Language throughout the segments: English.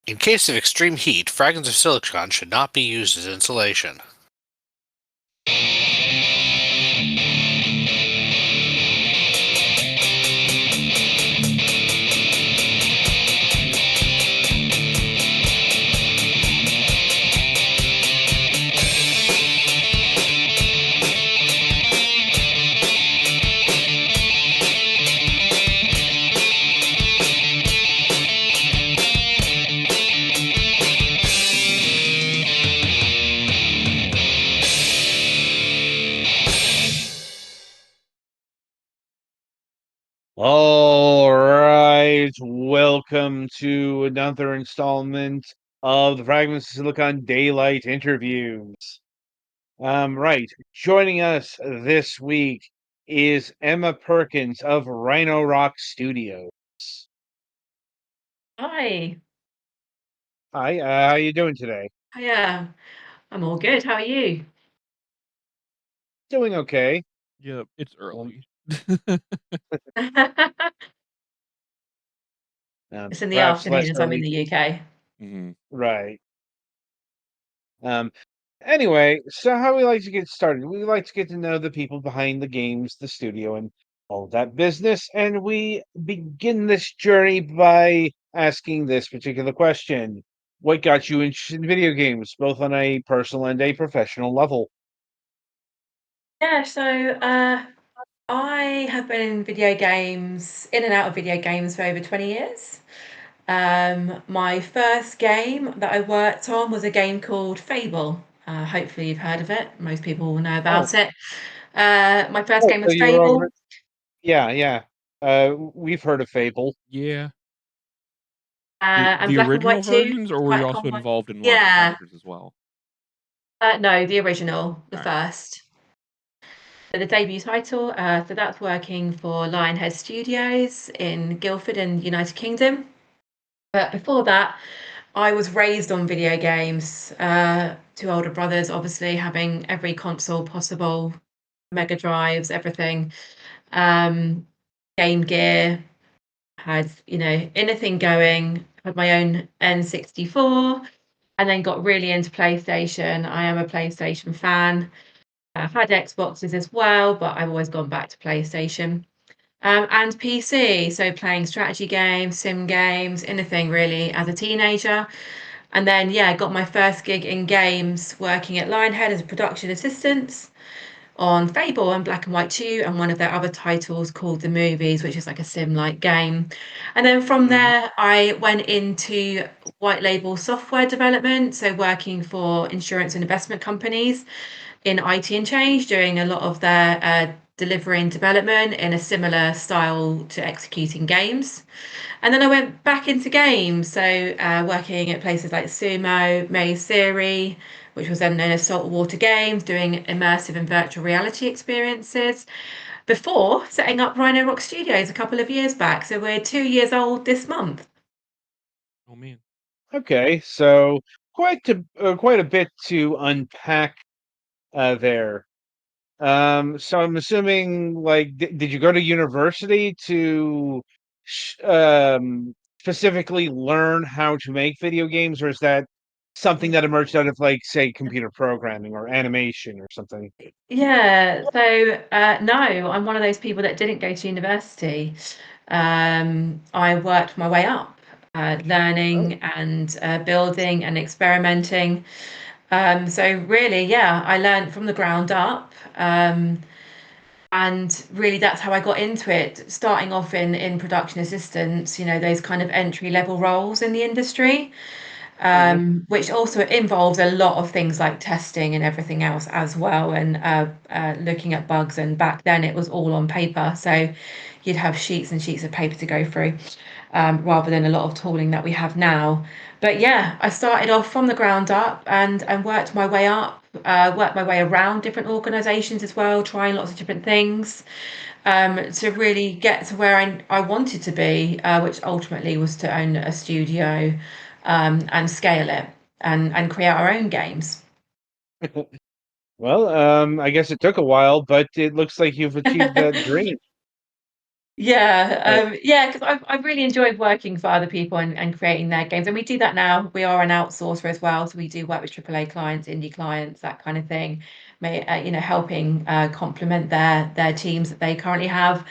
In case of extreme heat, fragments of silicon should not be used as insulation. All right, welcome to another installment of the Fragments of Silicon Daylight interviews. Right, joining us this week is Emma Perkins of Rhino Rock Studios. Hi. Hi, how you doing today? Yeah, I'm all good. How are you? Doing okay. Yep, it's Um, early. It's in the perhaps less afternoon as I'm in early. the UK. Mhm. Right. Um, Anyway, so how we like to get started? We like to get to know the people behind the games, the studio, and all that business. And we begin this journey by asking this particular question. What got you interested in video games, both on a personal and a professional level? Yeah, so I have been in video games, in and out of video games for over 20 years. My first game that I worked on was a game called Fable. Hopefully you've heard of it. Most people will know Oh, about it. My first oh, game so was you were Fable. over. Yeah, yeah. We've heard of Fable. Yeah. And The Black and White original 2, versions, or were you quite a also common one. involved in lots of Yeah, chapters as well? no, the original, the Alright. first. So the debut title, so that's working for Lionhead Studios in Guildford in the United Kingdom. But before that, I was raised on video games. Two older brothers, obviously, having every console possible, Mega Drives, everything. Um, Game Gear, had, anything going. Had my own N64, and then got really into PlayStation. I am a PlayStation fan. I've had Xboxes as well, but I've always gone back to PlayStation. And PC, so playing strategy games, sim games, anything really as a teenager. And then, yeah, got my first gig in games working at Lionhead as a production assistant on Fable and Black and White 2 and one of their other titles called The Movies, which is like a sim-like game. And then from Mhm. there, I went into white label software development, so working for insurance and investment companies in IT and change, doing a lot of their delivery and development in a similar style to executing games. And then I went back into games, so working at places like Sumo, Maze Theory, which was then known as Saltwater Games, doing immersive and virtual reality experiences before setting up Rhino Rock Studios a couple of years back. So we're 2 years old this month. Oh, man. Okay, so quite a bit to unpack there. So I'm assuming, like, did you go to university to specifically learn how to make video games, or is that something that emerged out of, like, say, computer programming or animation or something? Yeah, so no, I'm one of those people that didn't go to university. I worked my way up, Oh, learning and building and experimenting. So really, yeah, I learned from the ground up. And really that's how I got into it, starting off in production assistance, those kind of entry level roles in the industry, mhm. which also involves a lot of things like testing and everything else as well, and looking at bugs. And back then it was all on paper, so you'd have sheets and sheets of paper to go through, rather than a lot of tooling that we have now. But yeah, I started off from the ground up and worked my way up, worked my way around different organizations as well, trying lots of different things, to really get to where I wanted to be, which ultimately was to own a studio, and scale it and create our own games. Well, I guess it took a while, but it looks like you've achieved that dream. Yeah, because I've really enjoyed working for other people and creating their games, and we do that now. We are an outsourcer as well, so we do work with AAA clients, indie clients, that kind of thing. Helping complement their teams that they currently have.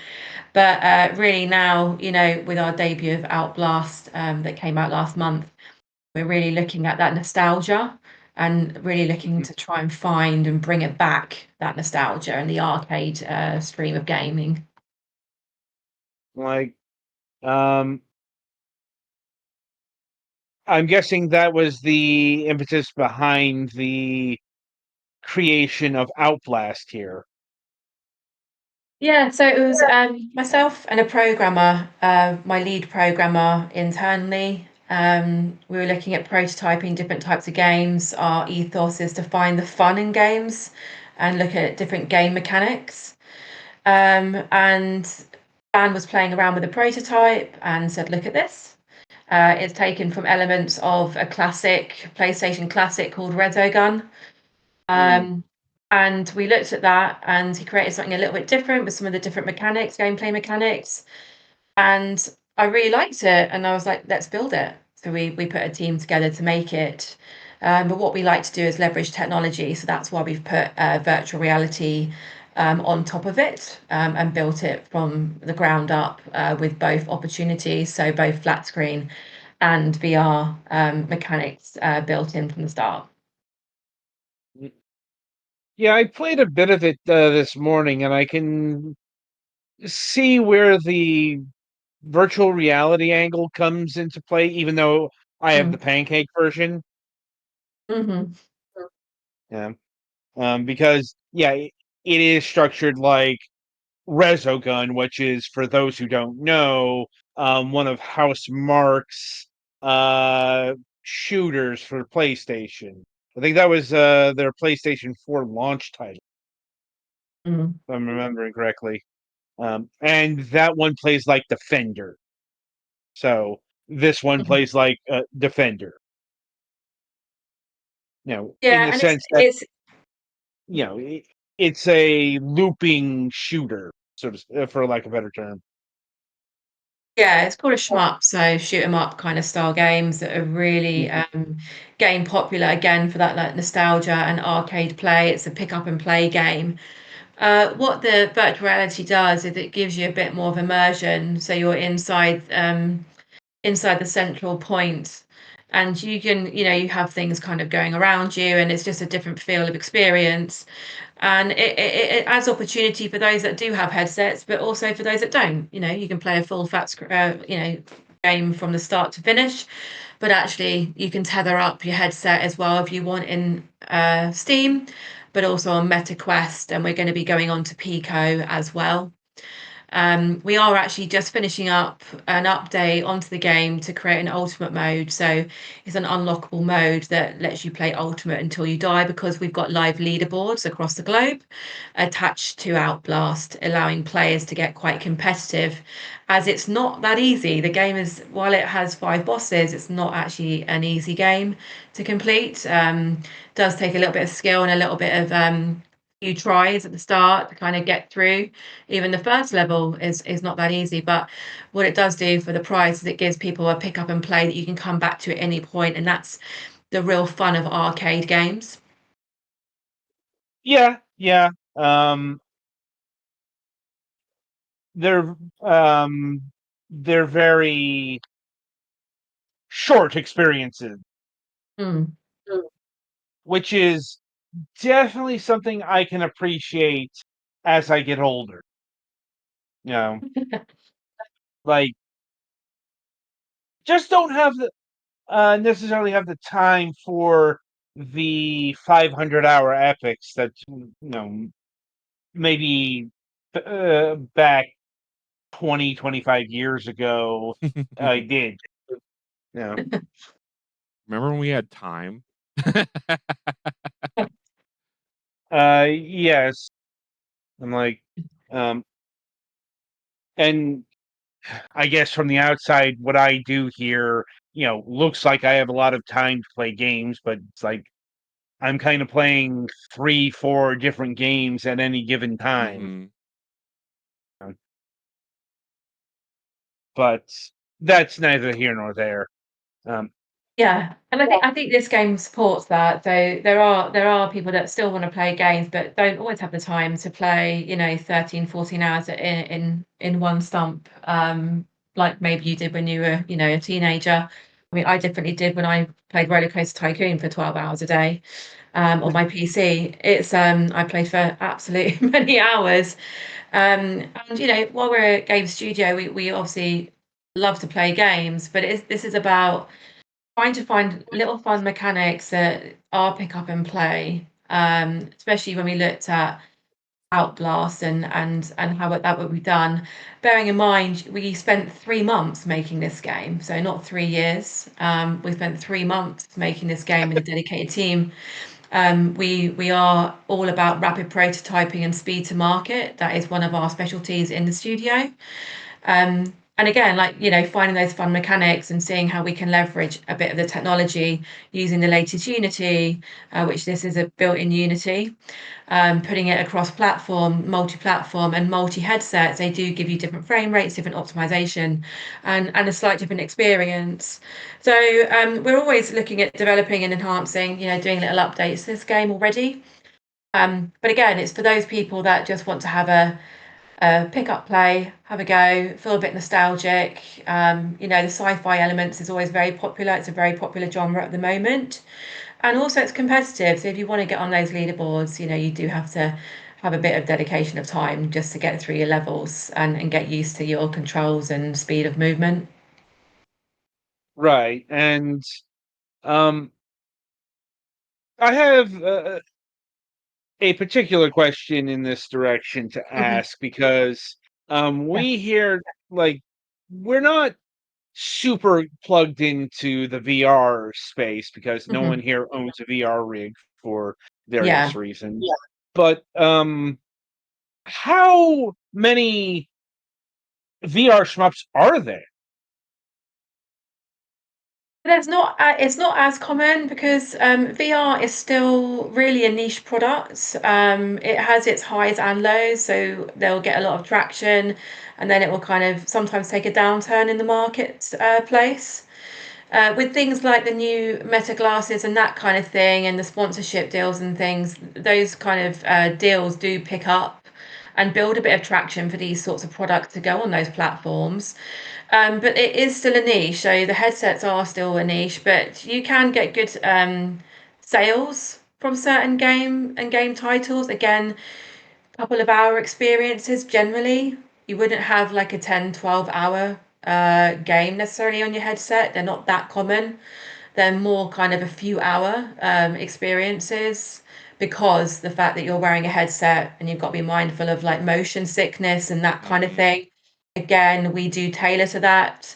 But really now, with our debut of Outblast that came out last month, we're really looking at that nostalgia and really looking to try and find and bring it back, that nostalgia and the arcade stream of gaming. Like, um, I'm guessing that was the impetus behind the creation of Outlast here. Yeah, so it was myself and a programmer, my lead programmer internally. We were looking at prototyping different types of games. Our ethos is to find the fun in games and look at different game mechanics. And Dan was playing around with a prototype and said, "Look at this. It's taken from elements of a classic PlayStation classic called Gun." Um, and we looked at that, and he created something a little bit different with some of the different mechanics, gameplay mechanics. And I really liked it, and I was like, let's build it. So we put a team together to make it. But what we like to do is leverage technology. So that's why we've put virtual reality on top of it and built it from the ground up with both opportunities. So both flat screen and VR mechanics built in from the start. Yeah, I played a bit of it this morning, and I can see where the virtual reality angle comes into play, even though I have the pancake version. Mm-hmm. Yeah. Because it is structured like Resogun, which is, for those who don't know, one of Housemarque's shooters for PlayStation. I think that was their PlayStation 4 launch title, Mm-hmm. if I'm remembering correctly. And that one plays like Defender. So this one plays like Defender. In Yeah, the and sense that it's it's a looping shooter, for lack of a better term. yeah, it's called a shmup, so shoot 'em up kind of style games that are really getting popular again for that like nostalgia and arcade play. It's a pick up and play game. What the virtual reality does is it gives you a bit more of immersion, so you're inside the central point, and you can you have things kind of going around you, and it's just a different feel of experience. And it adds opportunity for those that do have headsets, but also for those that don't. You can play a full game from the start to finish, but actually you can tether up your headset as well if you want in Steam, but also on MetaQuest, and we're going to be going on to Pico as well. We are actually just finishing up an update onto the game to create an ultimate mode. So it's an unlockable mode that lets you play ultimate until you die, because we've got live leaderboards across the globe attached to Outblast, allowing players to get quite competitive, as it's not that easy. The game is, while it has 5 bosses, it's not actually an easy game to complete. Does take a little bit of skill and a little bit of few tries at the start to kind of get through. Even the first level is not that easy, but what it does do for the prize is it gives people a pick up and play that you can come back to at any point, and that's the real fun of arcade games. Yeah. They're um, they're very short experiences, Mm. which is definitely something I can appreciate as I get older. You know, like, just don't have the necessarily have the time for the 500-hour epics that maybe back 20-25 years ago I did. Yeah. Remember when we had time? Yes. I'm like, um, and I guess from the outside, what I do here, looks like I have a lot of time to play games, but it's like I'm kind of playing 3, 4 different games at any given time. Mhm. but that's neither here nor there. Yeah, and I think this game supports that. So there are people that still want to play games, but don't always have the time to play, 13, 14 hours in one stump, like maybe you did when you were, a teenager. I mean, I definitely did when I played Roller Coaster Tycoon for 12 hours a day, on my PC. It's I played for absolutely many hours. And while we're a game studio, we obviously love to play games, but this is about trying to find little fun mechanics that are pick up and play, especially when we looked at Outblast and how that would be done. Bearing in mind, we spent 3 months making this game, so not 3 years. We spent 3 months making this game with a dedicated team. We are all about rapid prototyping and speed to market. That is one of our specialties in the studio. And again, finding those fun mechanics and seeing how we can leverage a bit of the technology using the latest Unity, which this is a built-in Unity, putting it across platform, multi-platform and multi-headsets. They do give you different frame rates, different optimization, and a slight different experience. So we're always looking at developing and enhancing, doing little updates to this game already. But again, it's for those people that just want to have a pick up, play, have a go, feel a bit nostalgic. The sci-fi elements is always very popular. It's a very popular genre at the moment. And also it's competitive. So if you want to get on those leaderboards, you do have to have a bit of dedication of time just to get through your levels and get used to your controls and speed of movement. Right. And I have a particular question in this direction to ask because we here, like, we're not super plugged into the VR space because no one here owns a VR rig for various Yeah. reasons. Yeah. But how many VR shmups are there? It's not as common because VR is still really a niche product. It has its highs and lows, so they'll get a lot of traction, and then it will kind of sometimes take a downturn in the market place. With things like the new Meta glasses and that kind of thing, and the sponsorship deals and things, those kind of deals do pick up and build a bit of traction for these sorts of products to go on those platforms. But it is still a niche, so the headsets are still a niche, but you can get good sales from certain game titles. Again, a couple of hour experiences generally. You wouldn't have like a 10, 12 hour game necessarily on your headset. They're not that common. They're more kind of a few hour experiences because the fact that you're wearing a headset and you've got to be mindful of like motion sickness and that kind of thing. Again, we do tailor to that,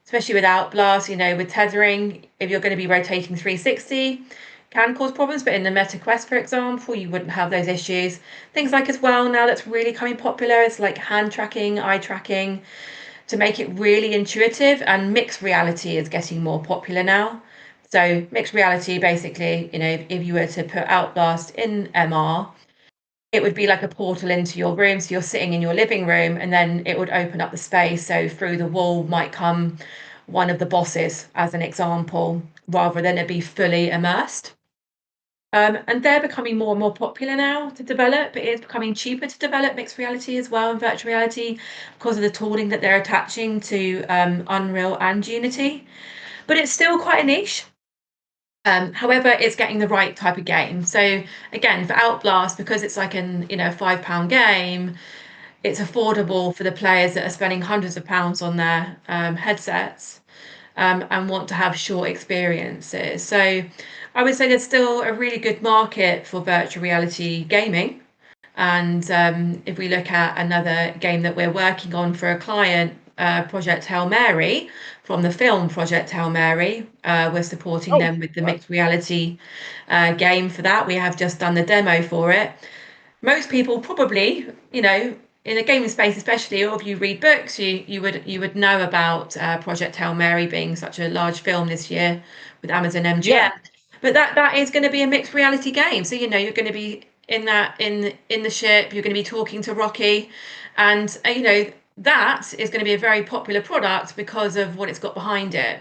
especially with Outblast, with tethering, if you're going to be rotating 360, can cause problems. But in the Meta Quest, for example, you wouldn't have those issues. Things like as well, now that's really coming popular, is like hand tracking, eye tracking, to make it really intuitive. And mixed reality is getting more popular now. So mixed reality, basically, if you were to put Outlast in MR, it would be like a portal into your room. So you're sitting in your living room and then it would open up the space. So through the wall might come one of the bosses, as an example, rather than it be fully immersed. And they're becoming more and more popular now to develop. It is becoming cheaper to develop mixed reality as well and virtual reality because of the tooling that they're attaching to Unreal and Unity. But it's still quite a niche. However, it's getting the right type of game. So again, for Outblast, because it's like a £5 game, it's affordable for the players that are spending hundreds of pounds on their headsets, and want to have short experiences. So I would say there's still a really good market for virtual reality gaming. And if we look at another game that we're working on for a client, Project Hail Mary, from the film Project Hail Mary, we're supporting them with the mixed reality game for that. We have just done the demo for it. Most people probably, in the gaming space especially, or if you read books, you would know about Project Hail Mary being such a large film this year with Amazon MGM. But that is going to be a mixed reality game. So you're going to be in the ship. You're going to be talking to Rocky, and that is going to be a very popular product because of what it's got behind it.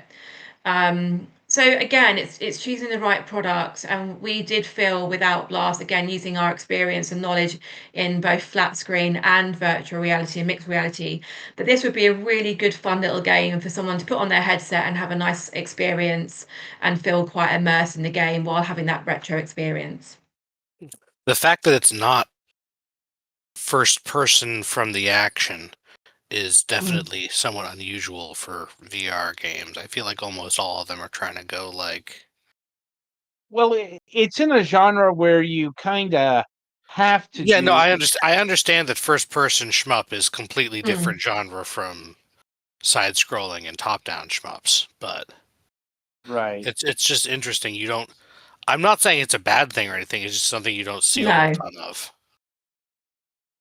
So again, it's choosing the right product, and we did feel with Outlast, again using our experience and knowledge in both flat screen and virtual reality and mixed reality, that this would be a really good fun little game for someone to put on their headset and have a nice experience and feel quite immersed in the game while having that retro experience. The fact that it's not first person from the action is definitely somewhat unusual for VR games. I feel like almost all of them are trying to go like... Well, it's in a genre where you kind of have to Yeah, no, do. I understand that first person shmup is completely Mm. different genre from side scrolling and top down shmups, but Right. it's just interesting. You don't... I'm not saying it's a bad thing or anything, it's just something you don't see a whole No. ton of.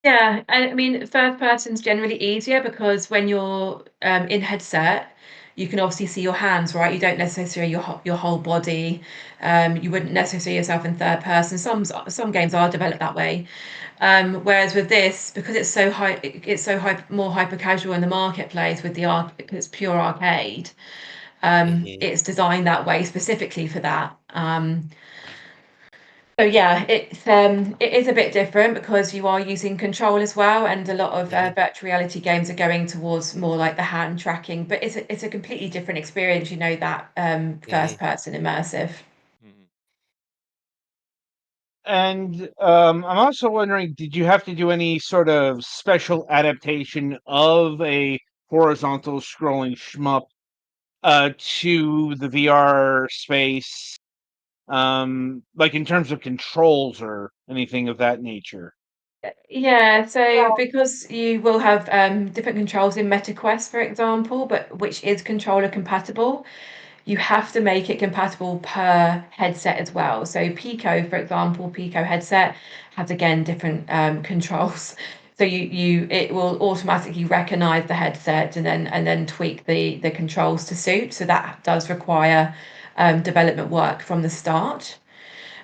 Yeah, I mean, first person's generally easier because when you're in headset, you can obviously see your hands, right? You don't necessarily your whole body. You wouldn't necessarily see yourself in third person. Some games are developed that way. Whereas with this, because it's so more hyper casual in the marketplace with because it's pure arcade. Mhm. It's designed that way specifically for that. So yeah, it is a bit different because you are using control as well, and a lot of Mhm. virtual reality games are going towards more like the hand tracking. But it's a completely different experience, you know, that first Mhm. person immersive. Mhm. And I'm also wondering, did you have to do any sort of special adaptation of a horizontal scrolling shmup to the VR space, like in terms of controls or anything of that nature? Yeah, so because you will have different controls in MetaQuest, for example, but which is controller compatible, you have to make it compatible per headset as well. So Pico, for example, Pico headset has again different controls. So it will automatically recognize the headset and then tweak the controls to suit. So that does require development work from the start.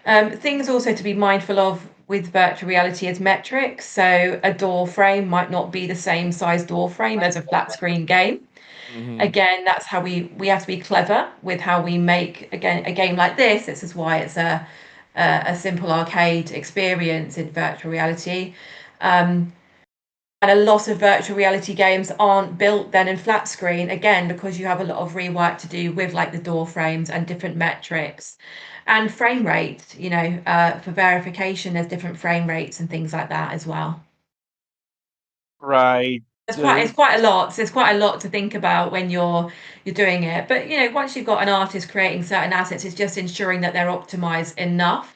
Things also to be mindful of with virtual reality is metrics. So a door frame might not be the same size door frame as a flat screen game. Mhm. Again, that's how we have to be clever with how we make again a game like this. This is why it's a simple arcade experience in virtual reality. And a lot of virtual reality games aren't built then in flat screen, again, because you have a lot of rework to do with like the door frames and different metrics and frame rate, you know, for verification, there's different frame rates and things like that as well. Right. It's quite a lot. So there's quite a lot to think about when you're doing it. But you know, once you've got an artist creating certain assets, it's just ensuring that they're optimized enough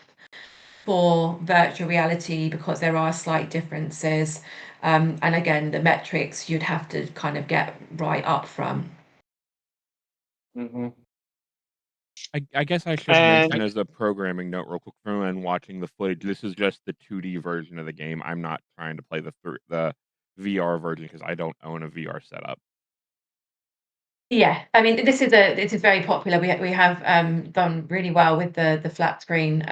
for virtual reality because there are slight differences. And again, the metrics you'd have to kind of get right up from. Mhm. I guess I should And mention as a programming note real quick from and watching the footage, this is just the 2D version of the game. I'm not trying to play the VR version because I don't own a VR setup. Yeah, I mean, this is very popular. We have done really well with the flat screen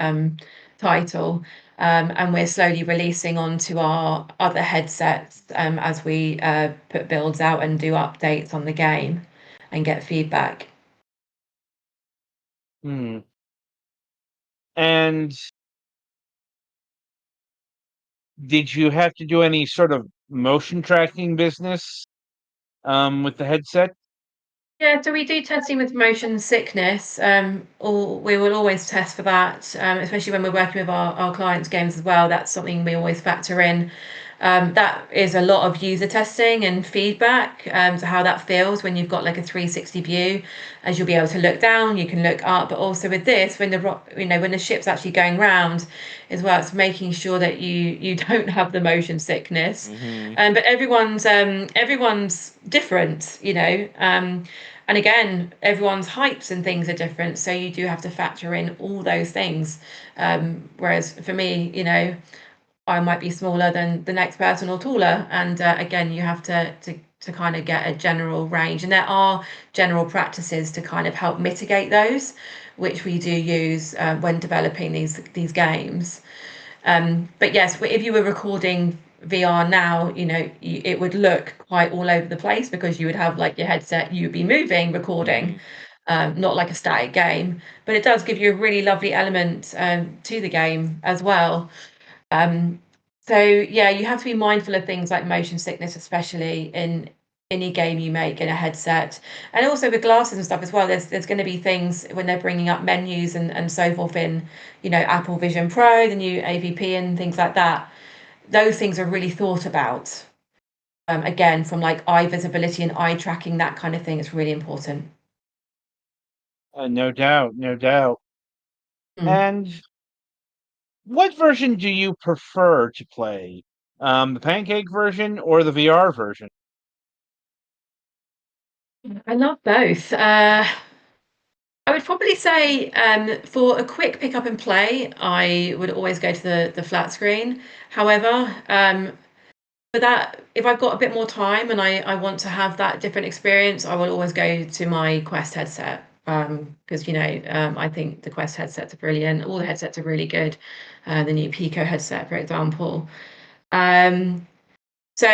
title, and we're slowly releasing onto our other headsets as we put builds out and do updates on the game and get feedback. hmm. And did you have to do any sort of motion tracking business with the headset? Yeah, so we do tend to see with motion sickness, or we will always test for that, especially when we're working with our clients' games as well. That's something we always factor in. That is a lot of user testing and feedback, to how that feels when you've got like a 360 view, as you'll be able to look down, you can look up, but also with this, when when the ship's actually going round, as well, it's making sure that you don't have the motion sickness. Mhm. But everyone's different, you know. And again, everyone's heights and things are different, so you do have to factor in all those things. Whereas for me, you know, I might be smaller than the next person or taller, and again, you have to kind of get a general range, and there are general practices to kind of help mitigate those, which we do use when developing these games. But yes, if you were recording VR now, it would look quite all over the place because you would have like your headset, you'd be moving, recording, not like a static game. But it does give you a really lovely element to the game as well. So yeah, you have to be mindful of things like motion sickness, especially in any game you make in a headset, and also with glasses and stuff as well. There's going to be things when they're bringing up menus and so forth in, Apple Vision Pro, the new AVP and things like that. Those things are really thought about. Again, from like eye visibility and eye tracking, that kind of thing is really important. No doubt, no doubt. Mm. And what version do you prefer to play? The pancake version or the VR version? I love both. I would probably say for a quick pick up and play, I would always go to the flat screen. However, for that, if I've got a bit more time and I want to have that different experience, I will always go to my Quest headset. Because I think the Quest headsets are brilliant. All the headsets are really good. The new Pico headset, for example. So,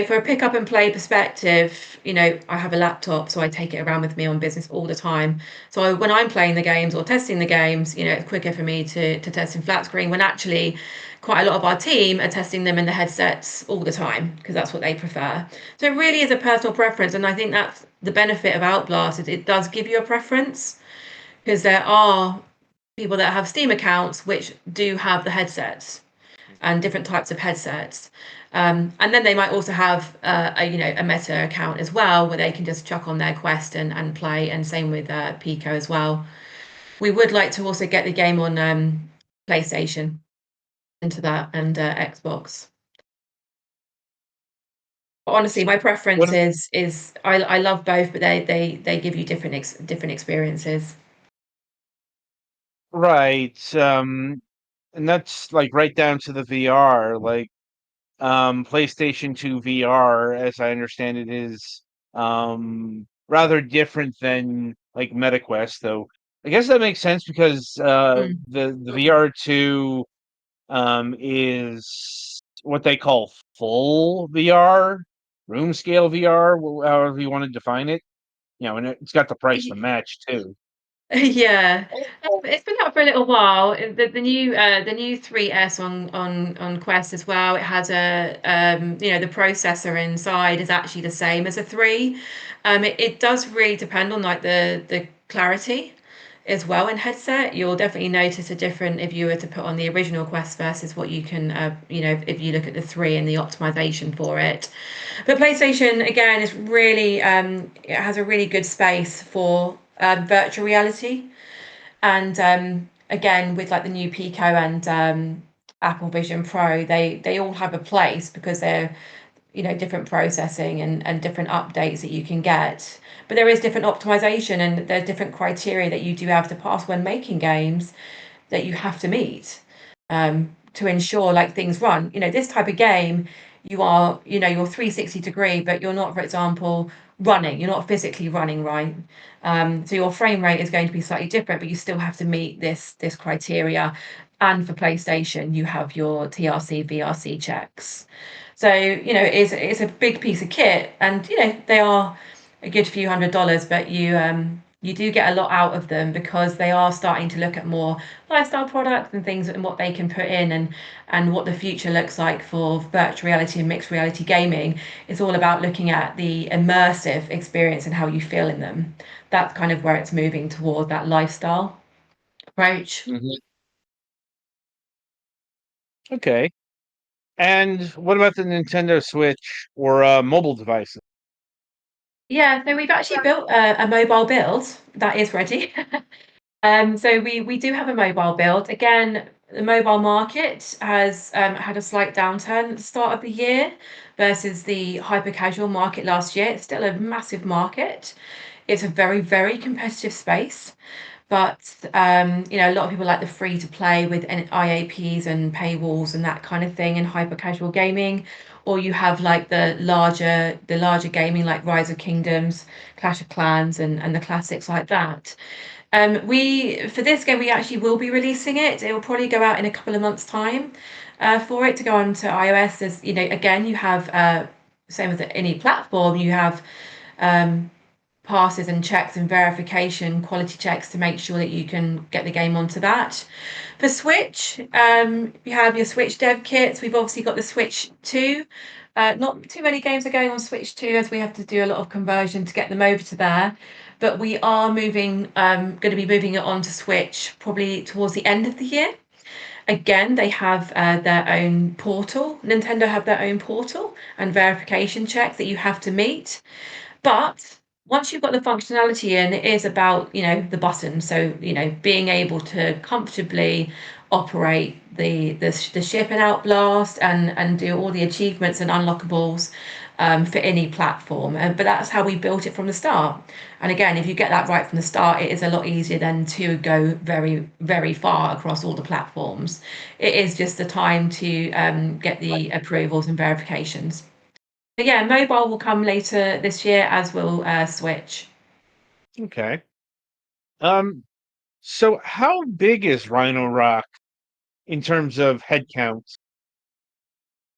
for a pick up and play perspective, I have a laptop, so I take it around with me on business all the time. So when I'm playing the games or testing the games, it's quicker for me to test in flat screen when actually quite a lot of our team are testing them in the headsets all the time because that's what they prefer. So it really is a personal preference. And I think that's the benefit of Outblast is it does give you a preference because there are people that have Steam accounts which do have the headsets and different types of headsets. And then they might also have a Meta account as well, where they can just chuck on their Quest and play. And same with Pico as well. We would like to also get the game on PlayStation into that and Xbox. But honestly, my preference What is I love both, but they give you different experiences. Right. And that's like right down to the VR. Like PlayStation 2 VR, as I understand it, is rather different than like MetaQuest, though. I guess that makes sense because Mm. the VR2 is what they call full VR, room scale VR, however you want to define it. And it's got the price to match too. Yeah, it's been out for a little while. The new 3S on Quest as well. It has a the processor inside is actually the same as a 3. It does really depend on like the clarity as well in headset. You'll definitely notice a different if you were to put on the original Quest versus what you can if you look at the 3 and the optimization for it. But PlayStation again is really it has a really good space for virtual reality, and again with like the new Pico and Apple Vision Pro, they all have a place because they're different processing and different updates that you can get. But there is different optimization and there's different criteria that you do have to pass when making games that you have to meet to ensure like things run. This type of game, you're 360 degree, but you're not, for example, running. You're not physically running, right? So your frame rate is going to be slightly different, but you still have to meet this criteria. And for PlayStation, you have your TRC, VRC checks. So, it's a big piece of kit, and they are a good few $100s, but you do get a lot out of them because they are starting to look at more lifestyle products and things and what they can put in and what the future looks like for virtual reality and mixed reality gaming. It's all about looking at the immersive experience and how you feel in them. That's kind of where it's moving toward, that lifestyle approach. Mhm. Okay. And what about the Nintendo Switch or mobile devices? Yeah, so we've actually built a mobile build that is ready. So we do have a mobile build. Again, the mobile market has had a slight downturn at the start of the year versus the hyper casual market last year. It's still a massive market. It's a very, very competitive space. But a lot of people like the free to play with IAPs and paywalls and that kind of thing in hyper casual gaming. Or you have like the larger gaming like Rise of Kingdoms, Clash of Clans and the classics like that. For this game, we actually will be releasing it. It will probably go out in a couple of months' time. For it to go onto iOS, as you know, again, you have same as any platform, you have passes and checks and verification, quality checks to make sure that you can get the game onto that. For Switch, you have your Switch dev kits. We've obviously got the Switch 2. Not too many games are going on Switch 2 as we have to do a lot of conversion to get them over to there. But we are going to be moving it on to Switch probably towards the end of the year. Again, they have their own portal. Nintendo have their own portal and verification check that you have to meet. But once you've got the functionality in, it is about, the button. So, being able to comfortably operate the ship in Outblast and do all the achievements and unlockables for any platform. But that's how we built it from the start. And again, if you get that right from the start, it is a lot easier then to go very, very far across all the platforms. It is just the time to get the approvals and verifications. But yeah, mobile will come later this year, as will Switch. Okay. So how big is Rhino Rock in terms of head count?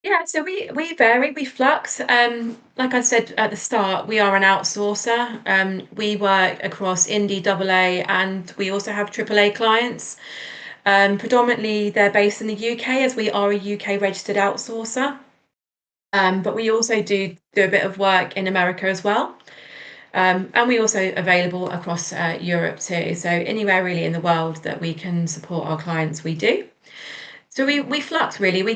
Yeah, so we vary, we flux. Like I said at the start, we are an outsourcer. We work across indie, AA, and we also have AAA clients. Predominantly, they're based in the UK, as we are a UK registered outsourcer. But we also do a bit of work in America as well. And we also available across Europe too. So anywhere really in the world that we can support our clients, we do. So we flux really. We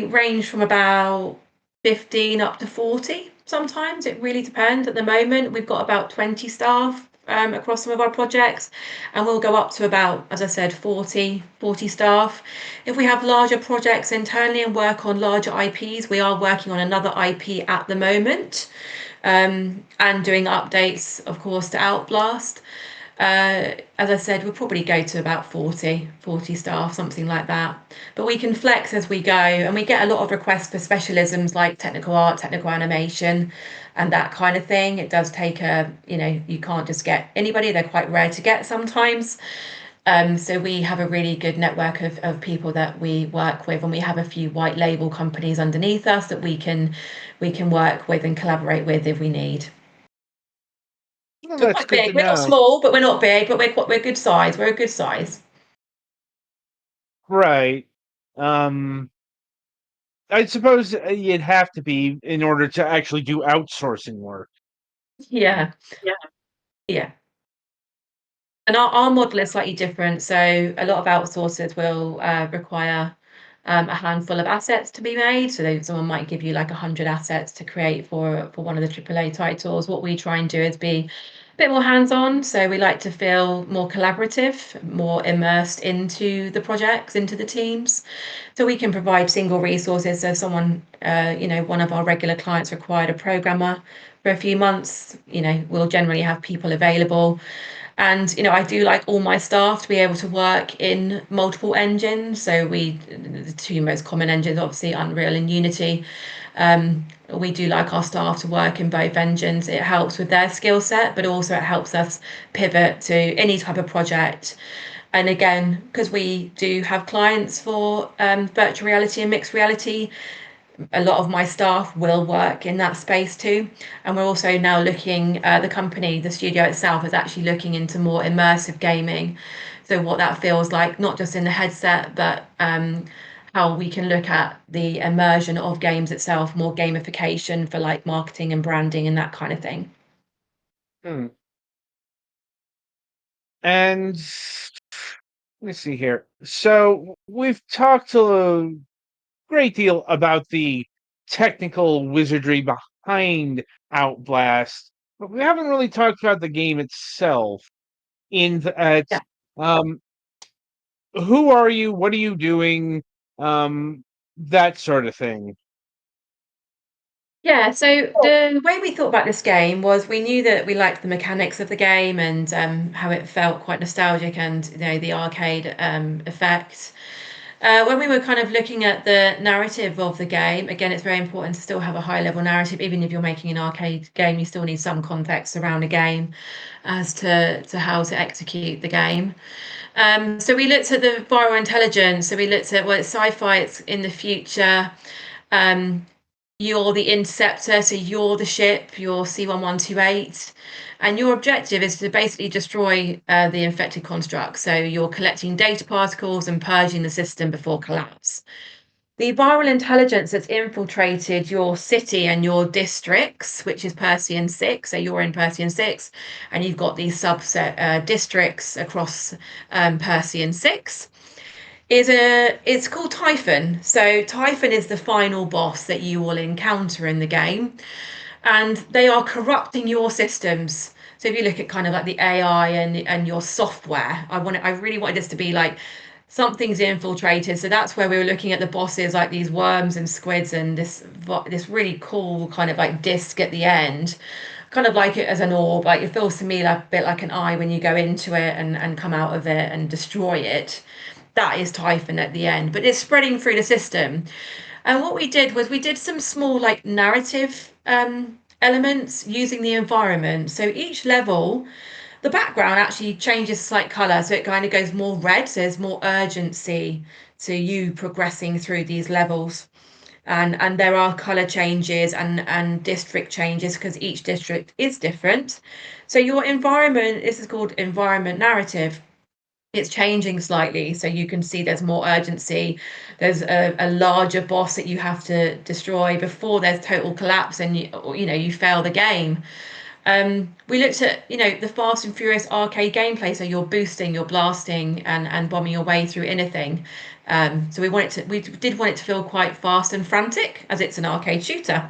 range from about 15 up to 40 sometimes. It really depends. At the moment, we've got about 20 staff across some of our projects, and we'll go up to about, as I said, 40 staff. If we have larger projects internally and work on larger IPs, we are working on another IP at the moment, and doing updates, of course, to Outblast. As I said, we'll probably go to about 40 staff, something like that. But we can flex as we go, and we get a lot of requests for specialisms like technical art, technical animation, and that kind of thing. It does take you can't just get anybody. They're quite rare to get sometimes. So we have a really good network of people that we work with, and we have a few white label companies underneath us that we can work with and collaborate with if we need. Well, We're that's quite good big. to We're not know. small, but we're not big. But we're good size. We're a good size. Right. I suppose you'd have to be in order to actually do outsourcing work. Yeah, yeah. And our model is slightly different. So a lot of outsourcers will require a handful of assets to be made. So someone might give you like 100 assets to create for one of the AAA titles. What we try and do is be a bit more hands-on. So we like to feel more collaborative, more immersed into the projects, into the teams. So we can provide single resources. So someone, one of our regular clients required a programmer for a few months, we'll generally have people available. And I do like all my staff to be able to work in multiple engines. So the two most common engines, obviously Unreal and Unity. We do like our staff to work in both engines. It helps with their skill set, but also it helps us pivot to any type of project. And again, because we do have clients for virtual reality and mixed reality, a lot of my staff will work in that space too. And we're also now looking, the studio itself is actually looking into more immersive gaming. So what that feels like, not just in the headset, but how we can look at the immersion of games itself, more gamification for like marketing and branding and that kind of thing. Hmm. And let me see here. So we've talked a great deal about the technical wizardry behind Outblast, but we haven't really talked about the game itself. In that, Yeah. um, who are you? What are you doing? That sort of thing. Yeah, so the way we thought about this game was we knew that we liked the mechanics of the game and how it felt quite nostalgic and the arcade effect. When we were kind of looking at the narrative of the game, again, it's very important to still have a high-level narrative. Even if you're making an arcade game, you still need some context around a game as to how to execute the game. So we looked at the viral intelligence. So we looked at, well, it's sci-fi, it's in the future. You're the interceptor, so you're the ship, you're C1128, and your objective is to basically destroy the infected construct. So you're collecting data particles and purging the system before collapse. The viral intelligence that's infiltrated your city and your districts, which is Persean 6, so you're in Persean 6, and you've got these subset districts across Persean 6. It's called Typhon. So Typhon is the final boss that you will encounter in the game, and they are corrupting your systems. So if you look at kind of like the AI and your software, I really wanted this to be like something's infiltrated. So that's where we were looking at the bosses, like these worms and squids, and this really cool kind of like disc at the end, kind of like it as an orb. Like it feels to me like a bit like an eye when you go into it and come out of it and destroy it. That is Typhon at the end, but it's spreading through the system. And what we did was we did some small like narrative elements using the environment. So each level, the background actually changes slight color, so it kind of goes more red. So there's more urgency to you progressing through these levels. And there are color changes and district changes because each district is different. So your environment, this is called environment narrative, it's changing slightly, so you can see there's more urgency. There's a larger boss that you have to destroy before there's total collapse and you fail the game. We looked at the Fast and Furious arcade gameplay, so you're boosting, you're blasting and bombing your way through anything. So we did want it to feel quite fast and frantic as it's an arcade shooter.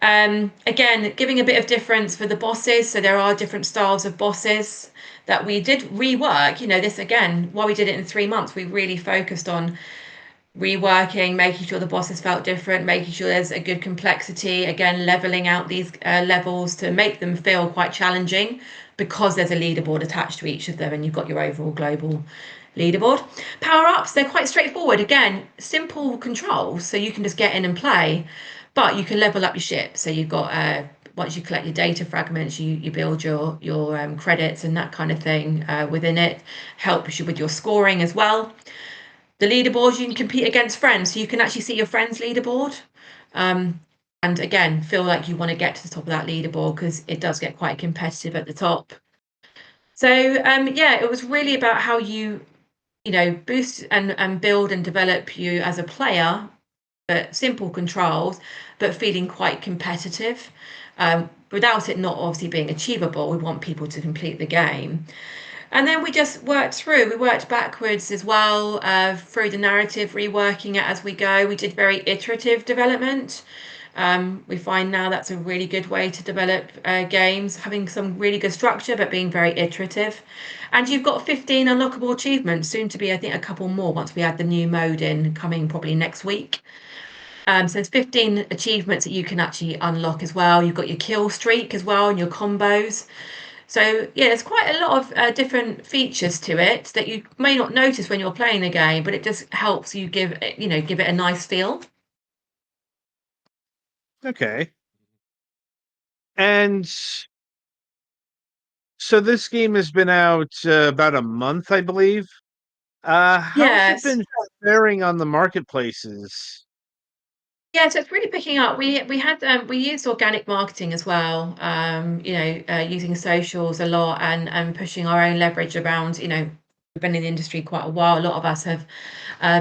Again, giving a bit of difference for the bosses. So there are different styles of bosses that we did rework. This again, while we did it in 3 months, we really focused on reworking, making sure the bosses felt different, making sure there's a good complexity, again, leveling out these levels to make them feel quite challenging because there's a leaderboard attached to each of them and you've got your overall global leaderboard. Power-ups, they're quite straightforward. Again, simple controls, so you can just get in and play. But you can level up your ship. So you've got once you collect your data fragments, you build your credits and that kind of thing within it. Helps you with your scoring as well. The leaderboards, you can compete against friends, so you can actually see your friends' leaderboard. And again, feel like you want to get to the top of that leaderboard because it does get quite competitive at the top. So yeah, it was really about how you boost and build and develop you as a player, but simple controls, but feeling quite competitive. Without it not obviously being achievable, we want people to complete the game. And then we just we worked backwards as well through the narrative, reworking it as we go. We did very iterative development. We find now that's a really good way to develop games, having some really good structure, but being very iterative. And you've got 15 unlockable achievements, soon to be, I think, a couple more once we add the new mode in, coming probably next week. So there's 15 achievements that you can actually unlock as well. You've got your kill streak as well and your combos. So yeah, there's quite a lot of different features to it that you may not notice when you're playing the game, but it just helps you give it a nice feel. Okay. And so this game has been out about a month, I believe. How's Yes. it been faring on the marketplaces? Yeah, so it's really picking up. We used organic marketing as well. Using socials a lot and pushing our own leverage around. We've been in the industry quite a while. A lot of us have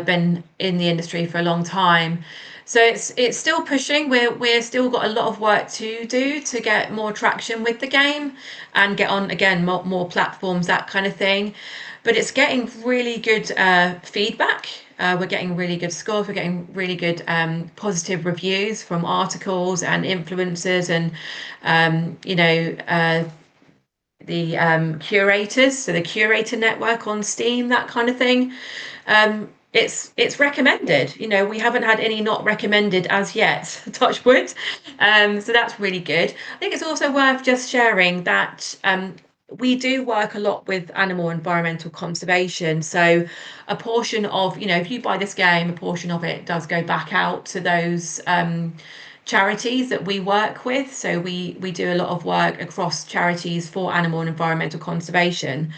been in the industry for a long time, so it's still pushing. We're still got a lot of work to do to get more traction with the game and get on again more platforms, that kind of thing. But it's getting really good feedback. We're getting really good scores. We're getting really good positive reviews from articles and influencers and the curators. So the curator network on Steam, that kind of thing. It's recommended. We haven't had any not recommended as yet. Touch wood. So that's really good. I think it's also worth just sharing that we do work a lot with animal environmental conservation. So a portion of, if you buy this game, a portion of it does go back out to those charities that we work with. So we do a lot of work across charities for animal and environmental conservation.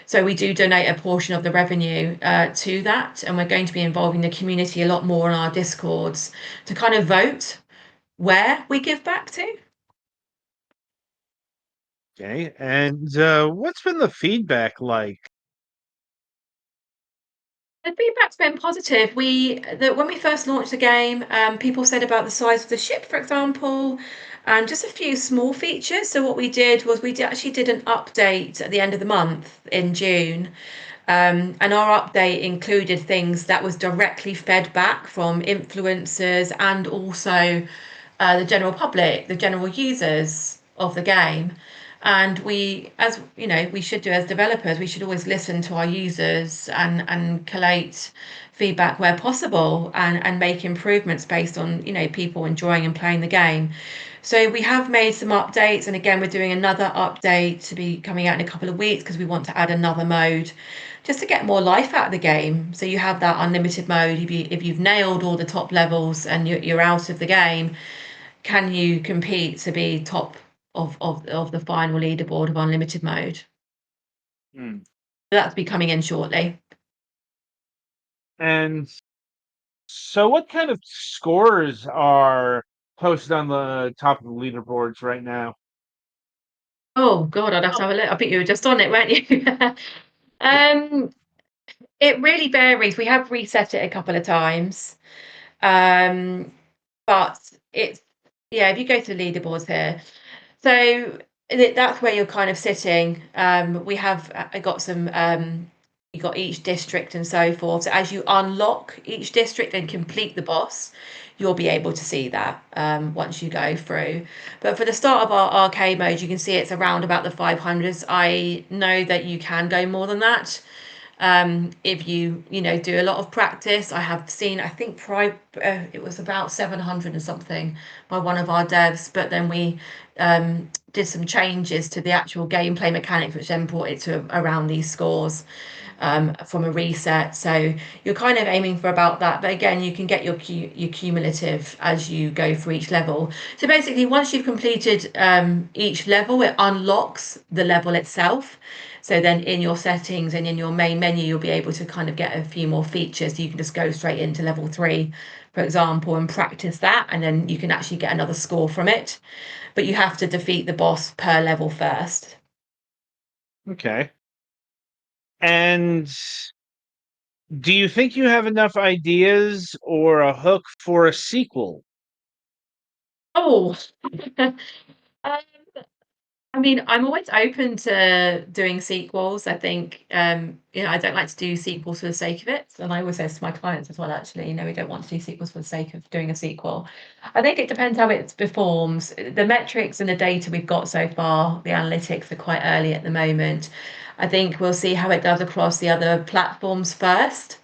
So we do donate a portion of the revenue to that, and we're going to be involving the community a lot more on our Discords to kind of vote where we give back to. Okay, and what's been the feedback like? The feedback's been positive. When we first launched the game, people said about the size of the ship, for example, and just a few small features. So what we did was actually did an update at the end of the month in June. And our update included things that was directly fed back from influencers and also the general public, the general users of the game. And we, as you know, we should do as developers, we should always listen to our users and collate feedback where possible and make improvements based on, people enjoying and playing the game. So we have made some updates, and again, we're doing another update to be coming out in a couple of weeks because we want to add another mode just to get more life out of the game. So you have that unlimited mode. If you've nailed all the top levels and you're out of the game, can you compete to be top of the final leaderboard of unlimited mode? Hmm. That's be coming in shortly. And so, what kind of scores are posted on the top of the leaderboards right now? Oh God, I'd have to have a look. I think you were just on it, weren't you? um, it really varies. We have reset it a couple of times. But it's, yeah, if you go to the leaderboards here, so that's where you're kind of sitting. We have got some, you got each district and so forth. So as you unlock each district and complete the boss, you'll be able to see that once you go through. But for the start of our arcade mode, you can see it's around about the 500s. I know that you can go more than that. If you do a lot of practice. I have seen, I think it was about 700 and something by one of our devs, but then we did some changes to the actual gameplay mechanics, which then brought it to around these scores from a reset. So you're kind of aiming for about that, but again, you can get your cumulative as you go through each level. So basically, once you've completed each level, it unlocks the level itself. So then in your settings and in your main menu, you'll be able to kind of get a few more features. So you can just go straight into level 3, for example, and practice that, and then you can actually get another score from it. But you have to defeat the boss per level first. Okay. And do you think you have enough ideas or a hook for a sequel? Oh, um, I mean, I'm always open to doing sequels. I think, I don't like to do sequels for the sake of it. And I always say this to my clients as well, actually, we don't want to do sequels for the sake of doing a sequel. I think it depends how it performs. The metrics and the data we've got so far, the analytics are quite early at the moment. I think we'll see how it does across the other platforms first.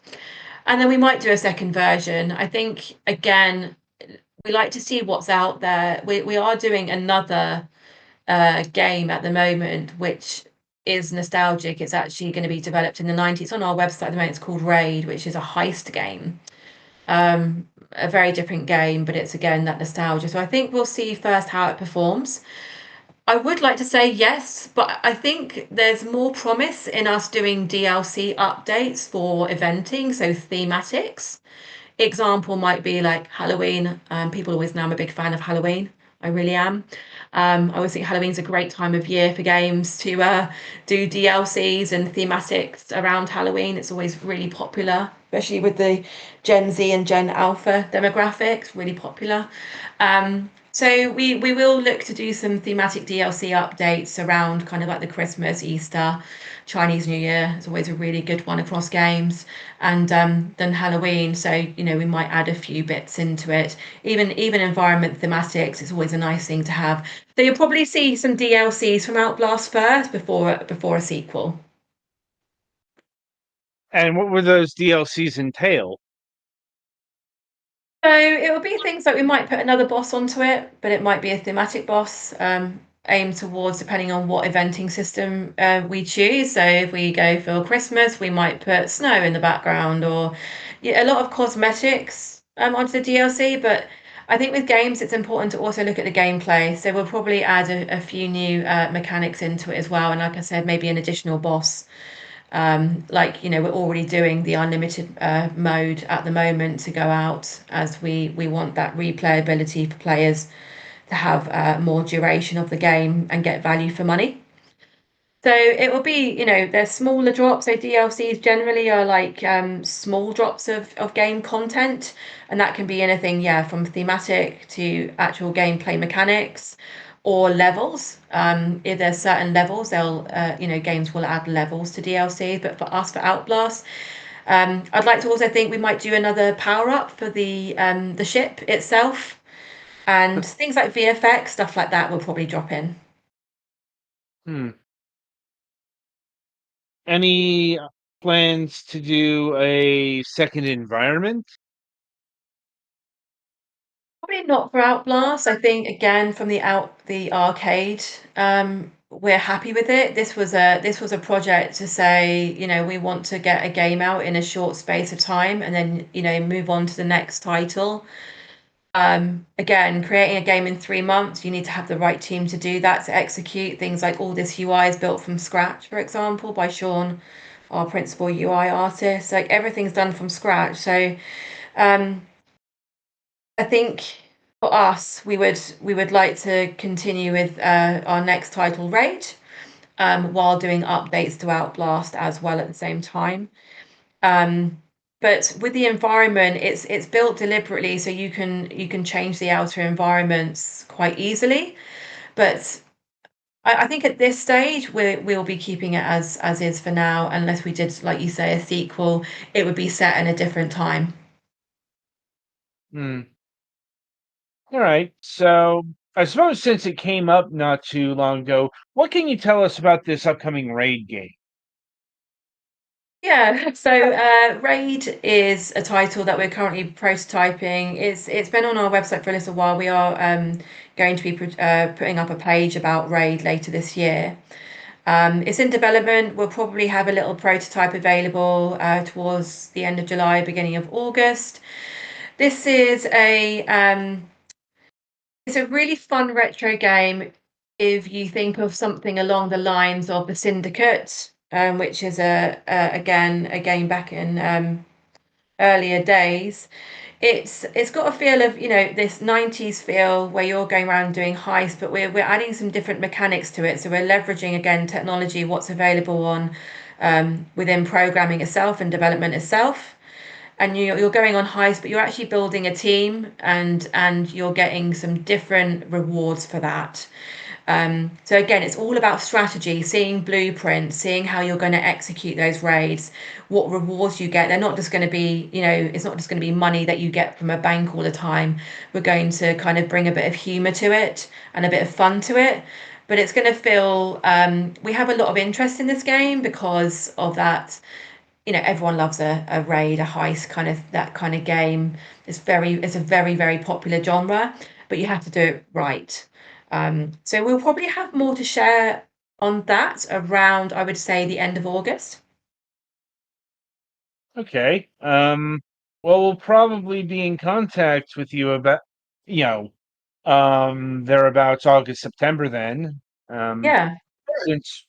And then we might do a second version. I think, again, we like to see what's out there. We are doing another game at the moment, which is nostalgic. It's actually going to be developed in the 90s. It's on our website at the moment. It's called Raid, which is a heist game. A very different game, but it's again that nostalgia. So I think we'll see first how it performs. I would like to say yes, but I think there's more promise in us doing DLC updates for eventing, so thematics. Example might be like Halloween. People always know I'm a big fan of Halloween. I really am. I always think Halloween's a great time of year for games to do DLCs and thematics around Halloween. It's always really popular, especially with the Gen Z and Gen Alpha demographics, really popular. So we will look to do some thematic DLC updates around kind of like the Christmas, Easter, Chinese New Year. It's always a really good one across games, and then Halloween. So we might add a few bits into it. Even environment thematics. It's always a nice thing to have. So you'll probably see some DLCs from Outblast first before a sequel. And what would those DLCs entail? So it will be things like we might put another boss onto it, but it might be a thematic boss. aim towards depending on what eventing system we choose. So if we go for Christmas, we might put snow in the background, or a lot of cosmetics onto the DLC. But I think with games, it's important to also look at the gameplay. So we'll probably add a few new mechanics into it as well. And like I said, maybe an additional boss. Like, we're already doing the unlimited mode at the moment to go out, as we want that replayability for players to have more duration of the game and get value for money. So it will be, they're smaller drops. So DLCs generally are like small drops of game content, and that can be anything, from thematic to actual gameplay mechanics or levels. If there's certain levels, games will add levels to DLCs. But for us, for Outblast, I'd like to also think we might do another power up for the ship itself, and things like VFX, stuff like that will probably drop in. Any plans to do a second environment? Probably not for Outblast. I think again from the arcade, we're happy with it. This was a project to say, we want to get a game out in a short space of time and then, move on to the next title. Again, creating a game in 3 months, you need to have the right team to do that, to execute things like all this UI is built from scratch, for example, by Sean, our principal UI artist. Like everything's done from scratch. So I think for us, we would like to continue with our next title, Raid, while doing updates to Outblast as well at the same time. But with the environment, it's built deliberately so you can change the outer environments quite easily. But I think at this stage we'll be keeping it as is for now, unless we did, like you say, a sequel. It would be set in a different time. All right. So I suppose since it came up not too long ago, what can you tell us about this upcoming raid game? Yeah, so Raid is a title that we're currently prototyping. It's been on our website for a little while. We are going to be putting up a page about Raid later this year. It's in development. We'll probably have a little prototype available towards the end of July, beginning of August. This is it's a really fun retro game if you think of something along the lines of the Syndicate, which is again a game back in earlier days. It's got a feel of, this 90s feel where you're going around doing heists, but we're adding some different mechanics to it. So we're leveraging again technology, what's available on within programming itself and development itself. And you're going on heists, but you're actually building a team, and you're getting some different rewards for that. So again, it's all about strategy, seeing blueprints, seeing how you're going to execute those raids, what rewards you get. They're not just going to be, it's not just going to be money that you get from a bank all the time. We're going to kind of bring a bit of humor to it and a bit of fun to it. But it's going to feel, we have a lot of interest in this game because of that. Everyone loves a raid, a heist, kind of that kind of game. It's a very, very popular genre, but you have to do it right. So we'll probably have more to share on that around, I would say, the end of August. Okay. Well, we'll probably be in contact with you about, you thereabouts August, September then. Yeah. Since,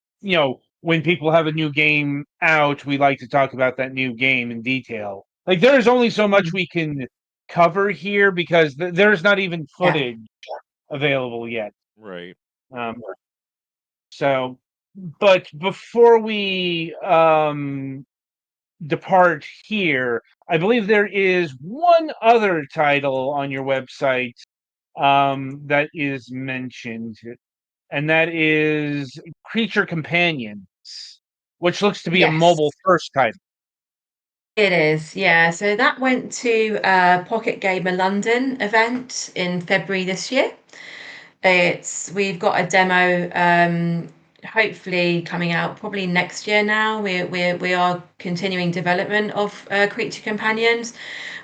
when people have a new game out, we like to talk about that new game in detail. Like, there's only so much we can cover here because there's not even Yeah. footage available yet. Right. Um, so, but before we depart here, I believe there is one other title on your website that is mentioned, and that is Creature Companions, which looks to be a Yes, mobile first title. it is. Yeah. So that went to Pocket Gamer London event in February this year. We've got a demo hopefully coming out probably next year now. We are continuing development of Creature Companions.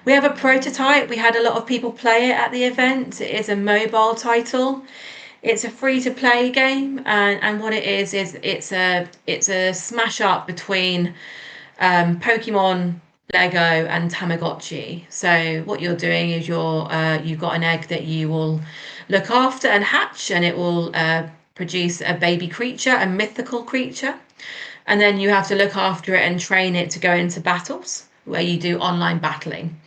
We have a prototype. We had a lot of people play it at the event. It is a mobile title. It's a free-to-play game, and what it is it's a smash up between Pokemon, Lego, and Tamagotchi. So what you're doing is you've got an egg that you will look after and hatch, and it will produce a baby creature, a mythical creature, and then you have to look after it and train it to go into battles where you do online battling.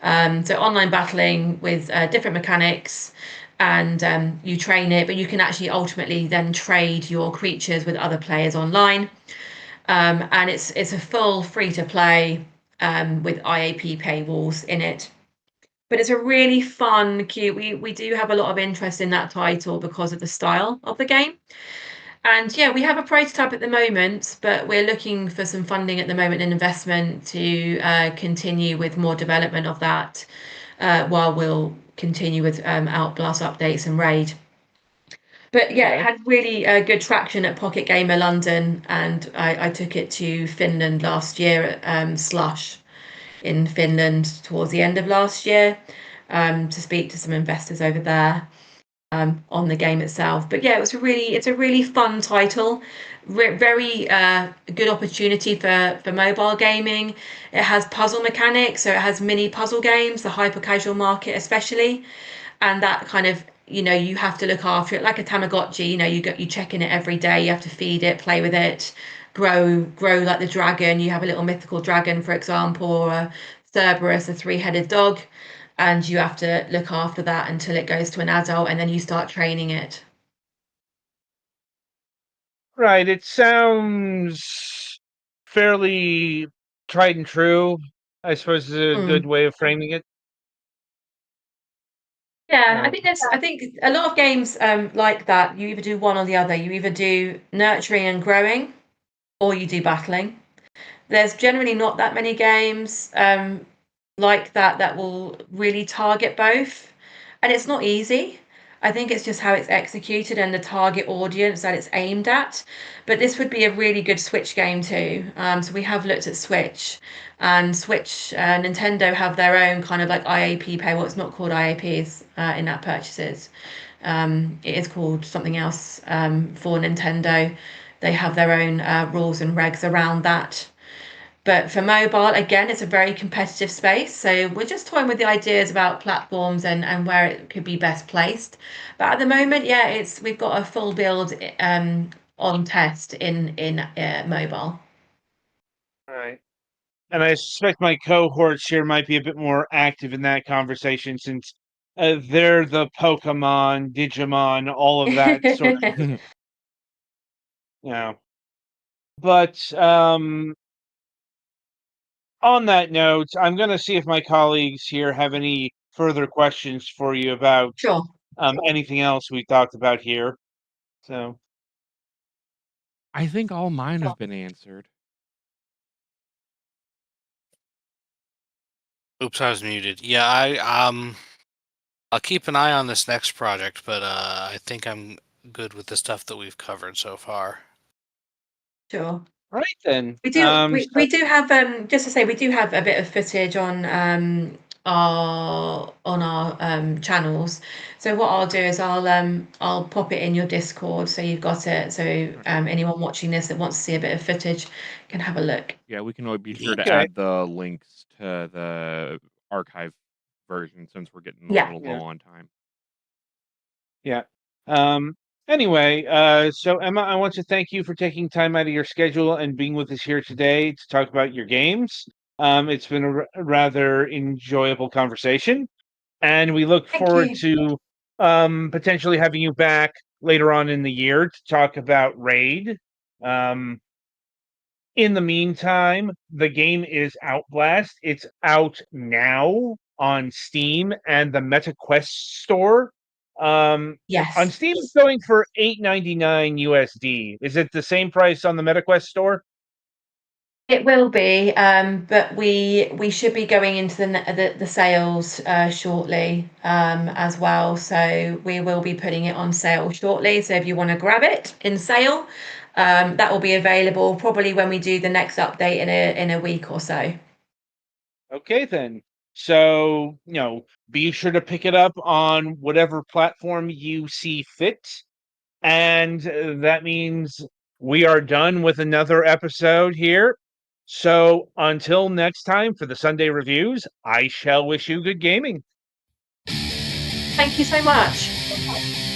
So online battling with different mechanics, and you train it, but you can actually ultimately then trade your creatures with other players online. And it's a full free to play with IAP paywalls in it. But it's a really fun, cute. We do have a lot of interest in that title because of the style of the game. And yeah, we have a prototype at the moment, but we're looking for some funding at the moment and investment to continue with more development of that while we'll continue with Outblast updates and Raid. But yeah, it Okay. had really good traction at Pocket Gamer London, and I took it to Finland last year at Slush in Finland towards the end of last year to speak to some investors over there on the game itself. But yeah, it's a really fun title, very good opportunity for mobile gaming. It has puzzle mechanics, so it has mini puzzle games, the hyper casual market especially, and that kind of you have to look after it like a Tamagotchi. You check in it every day. You have to feed it, play with it, grow like the dragon. You have a little mythical dragon, for example, or a Cerberus, a three-headed dog, and you have to look after that until it goes to an adult, and then you start training it. Right. It sounds fairly tried and true, I suppose, is a good Mm. way of framing it. Yeah, Uh, I think a lot of games like that. You either do one or the other. You either do nurturing and growing, or you do battling. There's generally not that many games like that will really target both, and it's not easy. I think it's just how it's executed and the target audience that it's aimed at. But this would be a really good Switch game too. So we have looked at Switch, and Switch, Nintendo have their own kind of like IAP pay. Well, it's not called IAPs in-app purchases. It is called something else for Nintendo. They have their own rules and regs around that. But for mobile, again, it's a very competitive space. So we're just toying with the ideas about platforms and where it could be best placed. But at the moment, yeah, we've got a full build on test in mobile. right. And I suspect my cohorts here might be a bit more active in that conversation since they're the Pokemon, Digimon, all of that sort of, you know. But on that note, I'm going to see if my colleagues here have any further questions for you about Sure. anything else we talked about here. So, I think all mine Sure. have been answered. Oops, I was muted. Yeah, I'll keep an eye on this next project, but I think I'm good with the stuff that we've covered so far. Sure. right then. We do have just to say we do have a bit of footage on our channels. So what I'll do is I'll pop it in your Discord so you've got it. So anyone watching this that wants to see a bit of footage can have a look. Yeah, we can always be sure to Okay. add the links to the archive version since we're getting a Yeah. little Yeah. low on time. Yeah. Anyway, so Emma, I want to thank you for taking time out of your schedule and being with us here today to talk about your games. It's been a rather enjoyable conversation, and we look Thank forward you. to potentially having you back later on in the year to talk about Raid. Um, in the meantime, the game is Outblast. It's out now on Steam and the MetaQuest store. On Yes. Steam, it's going for $8.99 USD. Is it the same price on the MetaQuest store? It will be, but we should be going into the sales shortly as well. So we will be putting it on sale shortly. So if you want to grab it in sale, that will be available probably when we do the next update in a week or so. Okay, then. So, be sure to pick it up on whatever platform you see fit. And that means we are done with another episode here. So until next time for the Sunday reviews, I shall wish you good gaming. Thank you so much.